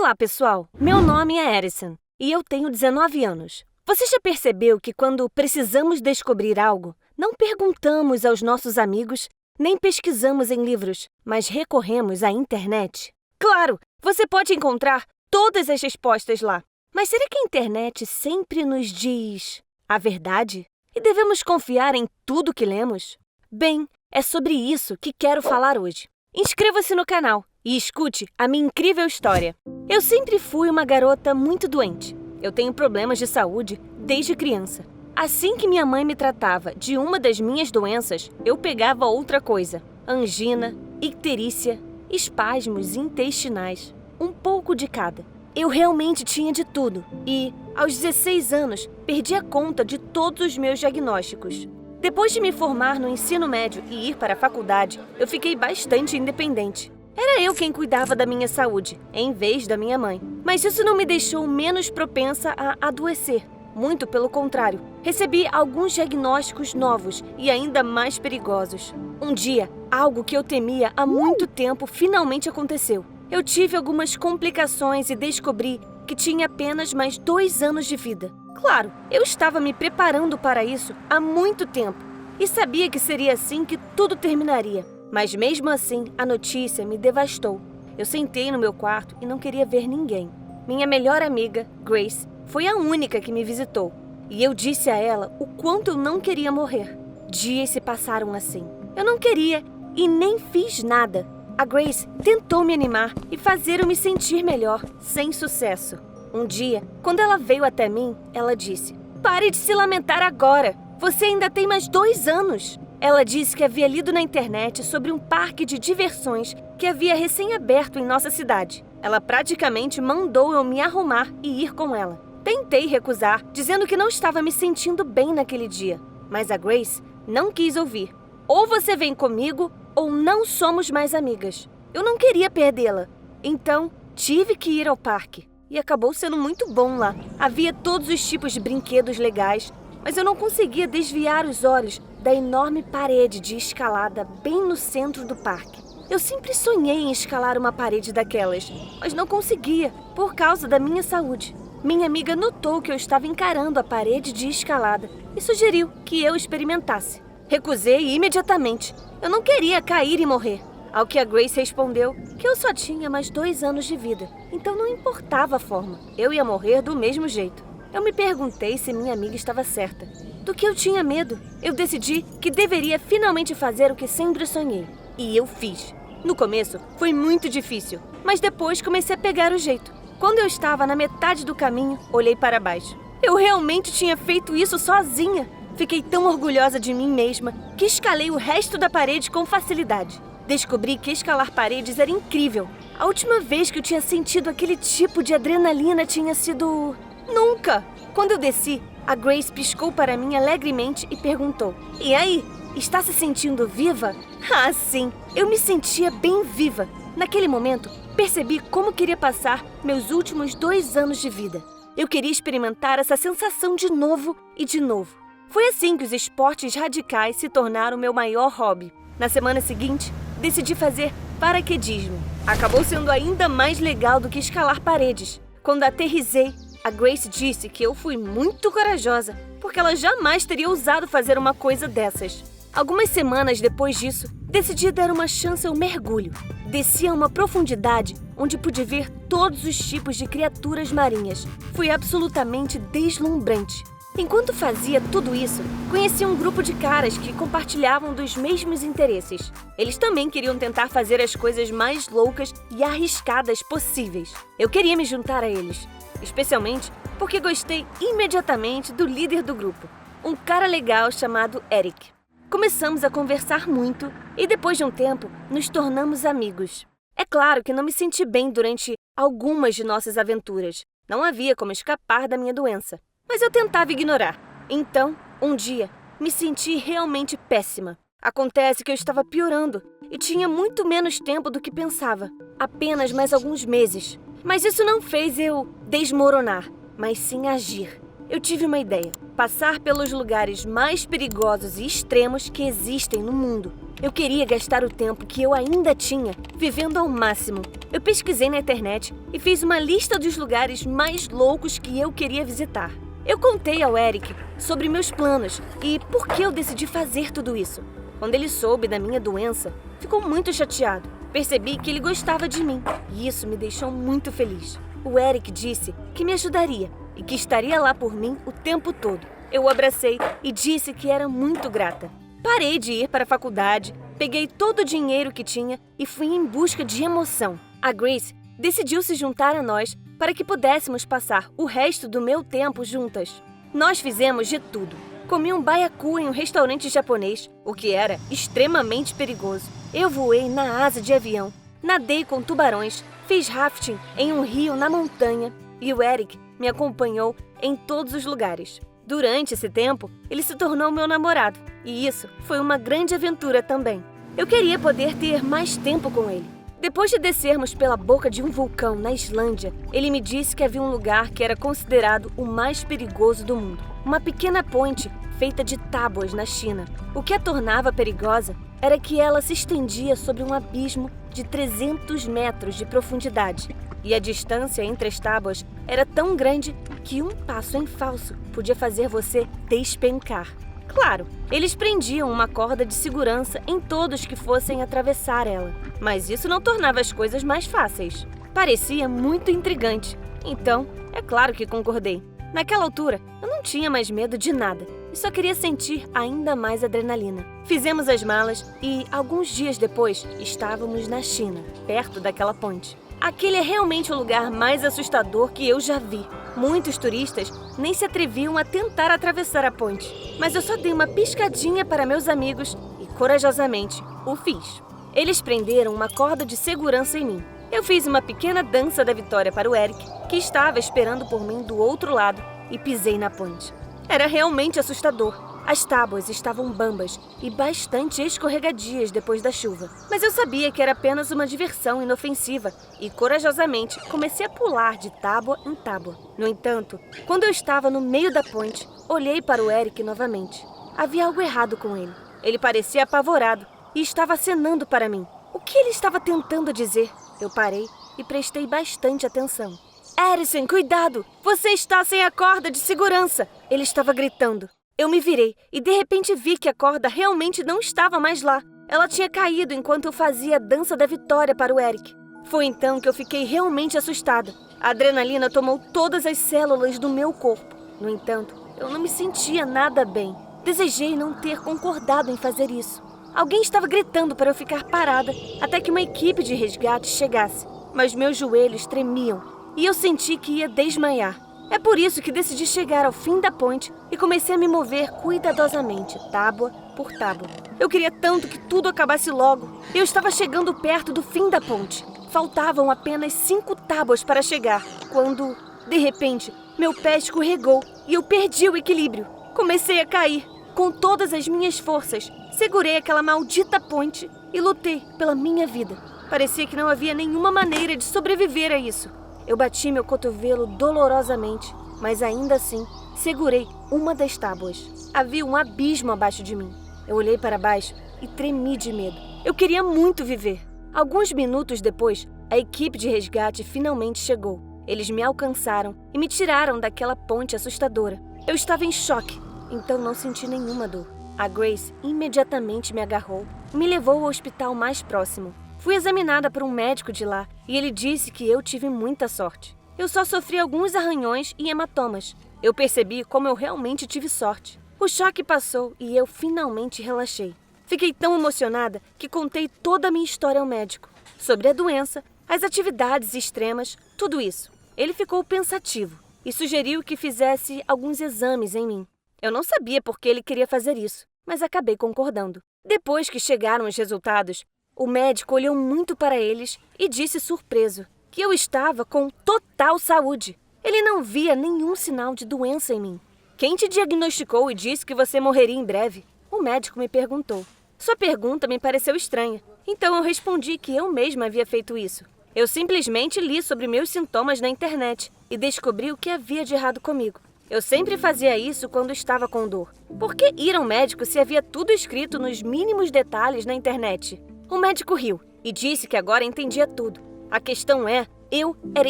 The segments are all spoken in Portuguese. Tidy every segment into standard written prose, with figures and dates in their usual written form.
Olá, pessoal! Meu nome é Edison e eu tenho 19 anos. Você já percebeu que quando precisamos descobrir algo, não perguntamos aos nossos amigos, nem pesquisamos em livros, mas recorremos à internet? Claro, você pode encontrar todas as respostas lá. Mas será que a internet sempre nos diz a verdade? E devemos confiar em tudo que lemos? Bem, é sobre isso que quero falar hoje. Inscreva-se no canal e escute a minha incrível história. Eu sempre fui uma garota muito doente. Eu tenho problemas de saúde desde criança. Assim que minha mãe me tratava de uma das minhas doenças, eu pegava outra coisa. Angina, icterícia, espasmos intestinais. Um pouco de cada. Eu realmente tinha de tudo. E, aos 16 anos, perdi a conta de todos os meus diagnósticos. Depois de me formar no ensino médio e ir para a faculdade, eu fiquei bastante independente. Era eu quem cuidava da minha saúde, em vez da minha mãe. Mas isso não me deixou menos propensa a adoecer. Muito pelo contrário, recebi alguns diagnósticos novos e ainda mais perigosos. Um dia, algo que eu temia há muito tempo finalmente aconteceu. Eu tive algumas complicações e descobri que tinha apenas mais 2 anos de vida. Claro, eu estava me preparando para isso há muito tempo e sabia que seria assim que tudo terminaria. Mas mesmo assim, a notícia me devastou. Eu sentei no meu quarto e não queria ver ninguém. Minha melhor amiga, Grace, foi a única que me visitou. E eu disse a ela o quanto eu não queria morrer. Dias se passaram assim. Eu não queria e nem fiz nada. A Grace tentou me animar e fazer eu me sentir melhor, sem sucesso. Um dia, quando ela veio até mim, ela disse: "Pare de se lamentar agora. Você ainda tem mais 2 anos." Ela disse que havia lido na internet sobre um parque de diversões que havia recém-aberto em nossa cidade. Ela praticamente mandou eu me arrumar e ir com ela. Tentei recusar, dizendo que não estava me sentindo bem naquele dia. Mas a Grace não quis ouvir. Ou você vem comigo, ou não somos mais amigas. Eu não queria perdê-la. Então, tive que ir ao parque. E acabou sendo muito bom lá. Havia todos os tipos de brinquedos legais, mas eu não conseguia desviar os olhos da enorme parede de escalada bem no centro do parque. Eu sempre sonhei em escalar uma parede daquelas, mas não conseguia por causa da minha saúde. Minha amiga notou que eu estava encarando a parede de escalada e sugeriu que eu experimentasse. Recusei imediatamente. Eu não queria cair e morrer. Ao que a Grace respondeu que eu só tinha mais 2 anos de vida, então não importava a forma. Eu ia morrer do mesmo jeito. Eu me perguntei se minha amiga estava certa. Do que eu tinha medo? Eu decidi que deveria finalmente fazer o que sempre sonhei. E eu fiz. No começo, foi muito difícil, mas depois comecei a pegar o jeito. Quando eu estava na metade do caminho, olhei para baixo. Eu realmente tinha feito isso sozinha. Fiquei tão orgulhosa de mim mesma que escalei o resto da parede com facilidade. Descobri que escalar paredes era incrível. A última vez que eu tinha sentido aquele tipo de adrenalina tinha sido... nunca! Quando eu desci, a Grace piscou para mim alegremente e perguntou: "E aí, está se sentindo viva?" Ah, sim! Eu me sentia bem viva. Naquele momento, percebi como queria passar meus últimos 2 anos de vida. Eu queria experimentar essa sensação de novo e de novo. Foi assim que os esportes radicais se tornaram meu maior hobby. Na semana seguinte, decidi fazer paraquedismo. Acabou sendo ainda mais legal do que escalar paredes. Quando aterrissei, a Grace disse que eu fui muito corajosa, porque ela jamais teria ousado fazer uma coisa dessas. Algumas semanas depois disso, decidi dar uma chance ao mergulho. Desci a uma profundidade onde pude ver todos os tipos de criaturas marinhas. Foi absolutamente deslumbrante. Enquanto fazia tudo isso, conheci um grupo de caras que compartilhavam dos mesmos interesses. Eles também queriam tentar fazer as coisas mais loucas e arriscadas possíveis. Eu queria me juntar a eles, especialmente porque gostei imediatamente do líder do grupo, um cara legal chamado Eric. Começamos a conversar muito e depois de um tempo nos tornamos amigos. É claro que não me senti bem durante algumas de nossas aventuras. Não havia como escapar da minha doença. Mas eu tentava ignorar. Então, um dia, me senti realmente péssima. Acontece que eu estava piorando e tinha muito menos tempo do que pensava. Apenas mais alguns meses. Mas isso não fez eu desmoronar, mas sim agir. Eu tive uma ideia. Passar pelos lugares mais perigosos e extremos que existem no mundo. Eu queria gastar o tempo que eu ainda tinha vivendo ao máximo. Eu pesquisei na internet e fiz uma lista dos lugares mais loucos que eu queria visitar. Eu contei ao Eric sobre meus planos e por que eu decidi fazer tudo isso. Quando ele soube da minha doença, ficou muito chateado. Percebi que ele gostava de mim e isso me deixou muito feliz. O Eric disse que me ajudaria e que estaria lá por mim o tempo todo. Eu o abracei e disse que era muito grata. Parei de ir para a faculdade, peguei todo o dinheiro que tinha e fui em busca de emoção. A Grace decidiu se juntar a nós para que pudéssemos passar o resto do meu tempo juntas. Nós fizemos de tudo. Comi um baiacu em um restaurante japonês, o que era extremamente perigoso. Eu voei na asa de avião, nadei com tubarões, fiz rafting em um rio na montanha e o Eric me acompanhou em todos os lugares. Durante esse tempo, ele se tornou meu namorado e isso foi uma grande aventura também. Eu queria poder ter mais tempo com ele. Depois de descermos pela boca de um vulcão na Islândia, ele me disse que havia um lugar que era considerado o mais perigoso do mundo. Uma pequena ponte feita de tábuas na China. O que a tornava perigosa era que ela se estendia sobre um abismo de 300 metros de profundidade. E a distância entre as tábuas era tão grande que um passo em falso podia fazer você despencar. Claro, eles prendiam uma corda de segurança em todos que fossem atravessar ela, mas isso não tornava as coisas mais fáceis. Parecia muito intrigante, então é claro que concordei. Naquela altura, eu não tinha mais medo de nada e só queria sentir ainda mais adrenalina. Fizemos as malas e, alguns dias depois, estávamos na China, perto daquela ponte. Aquele é realmente o lugar mais assustador que eu já vi. Muitos turistas nem se atreviam a tentar atravessar a ponte, mas eu só dei uma piscadinha para meus amigos e, corajosamente, o fiz. Eles prenderam uma corda de segurança em mim. Eu fiz uma pequena dança da vitória para o Eric, que estava esperando por mim do outro lado, e pisei na ponte. Era realmente assustador. As tábuas estavam bambas e bastante escorregadias depois da chuva. Mas eu sabia que era apenas uma diversão inofensiva e, corajosamente, comecei a pular de tábua em tábua. No entanto, quando eu estava no meio da ponte, olhei para o Eric novamente. Havia algo errado com ele. Ele parecia apavorado e estava acenando para mim. O que ele estava tentando dizer? Eu parei e prestei bastante atenção. Harrison, cuidado! Você está sem a corda de segurança! Ele estava gritando. Eu me virei e de repente vi que a corda realmente não estava mais lá. Ela tinha caído enquanto eu fazia a dança da vitória para o Eric. Foi então que eu fiquei realmente assustada. A adrenalina tomou todas as células do meu corpo. No entanto, eu não me sentia nada bem. Desejei não ter concordado em fazer isso. Alguém estava gritando para eu ficar parada até que uma equipe de resgate chegasse. Mas meus joelhos tremiam e eu senti que ia desmaiar. É por isso que decidi chegar ao fim da ponte e comecei a me mover cuidadosamente, tábua por tábua. Eu queria tanto que tudo acabasse logo. Eu estava chegando perto do fim da ponte. Faltavam apenas 5 tábuas para chegar, quando, de repente, meu pé escorregou e eu perdi o equilíbrio. Comecei a cair. Com todas as minhas forças, segurei aquela maldita ponte e lutei pela minha vida. Parecia que não havia nenhuma maneira de sobreviver a isso. Eu bati meu cotovelo dolorosamente, mas ainda assim segurei uma das tábuas. Havia um abismo abaixo de mim. Eu olhei para baixo e tremi de medo. Eu queria muito viver. Alguns minutos depois, a equipe de resgate finalmente chegou. Eles me alcançaram e me tiraram daquela ponte assustadora. Eu estava em choque, então não senti nenhuma dor. A Grace imediatamente me agarrou e me levou ao hospital mais próximo. Fui examinada por um médico de lá e ele disse que eu tive muita sorte. Eu só sofri alguns arranhões e hematomas. Eu percebi como eu realmente tive sorte. O choque passou e eu finalmente relaxei. Fiquei tão emocionada que contei toda a minha história ao médico. Sobre a doença, as atividades extremas, tudo isso. Ele ficou pensativo e sugeriu que fizesse alguns exames em mim. Eu não sabia por que ele queria fazer isso, mas acabei concordando. Depois que chegaram os resultados, o médico olhou muito para eles e disse surpreso que eu estava com total saúde. Ele não via nenhum sinal de doença em mim. Quem te diagnosticou e disse que você morreria em breve? O médico me perguntou. Sua pergunta me pareceu estranha, então eu respondi que eu mesma havia feito isso. Eu simplesmente li sobre meus sintomas na internet e descobri o que havia de errado comigo. Eu sempre fazia isso quando estava com dor. Por que ir ao médico se havia tudo escrito nos mínimos detalhes na internet? O médico riu e disse que agora entendia tudo. A questão é, eu era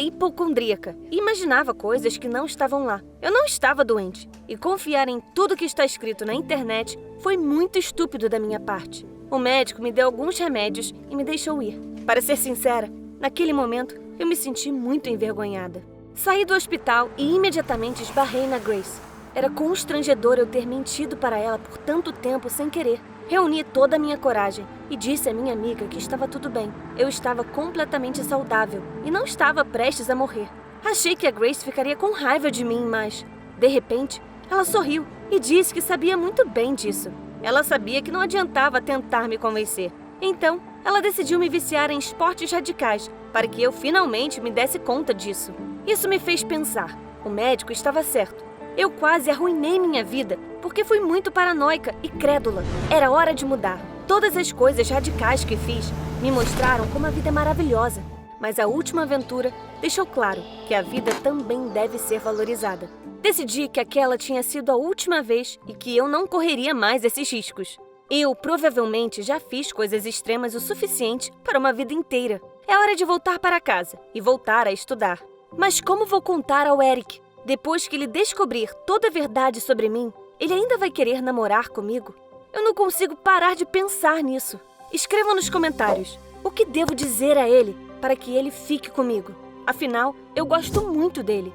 hipocondríaca e imaginava coisas que não estavam lá. Eu não estava doente e confiar em tudo que está escrito na internet foi muito estúpido da minha parte. O médico me deu alguns remédios e me deixou ir. Para ser sincera, naquele momento eu me senti muito envergonhada. Saí do hospital e imediatamente esbarrei na Grace. Era constrangedor eu ter mentido para ela por tanto tempo sem querer. Reuni toda a minha coragem e disse à minha amiga que estava tudo bem. Eu estava completamente saudável e não estava prestes a morrer. Achei que a Grace ficaria com raiva de mim, mas, de repente, ela sorriu e disse que sabia muito bem disso. Ela sabia que não adiantava tentar me convencer. Então, ela decidiu me viciar em esportes radicais para que eu finalmente me desse conta disso. Isso me fez pensar. O médico estava certo. Eu quase arruinei minha vida porque fui muito paranoica e crédula. Era hora de mudar. Todas as coisas radicais que fiz me mostraram como a vida é maravilhosa. Mas a última aventura deixou claro que a vida também deve ser valorizada. Decidi que aquela tinha sido a última vez e que eu não correria mais esses riscos. Eu provavelmente já fiz coisas extremas o suficiente para uma vida inteira. É hora de voltar para casa e voltar a estudar. Mas como vou contar ao Eric? Depois que ele descobrir toda a verdade sobre mim, ele ainda vai querer namorar comigo? Eu não consigo parar de pensar nisso. Escreva nos comentários o que devo dizer a ele para que ele fique comigo. Afinal, eu gosto muito dele.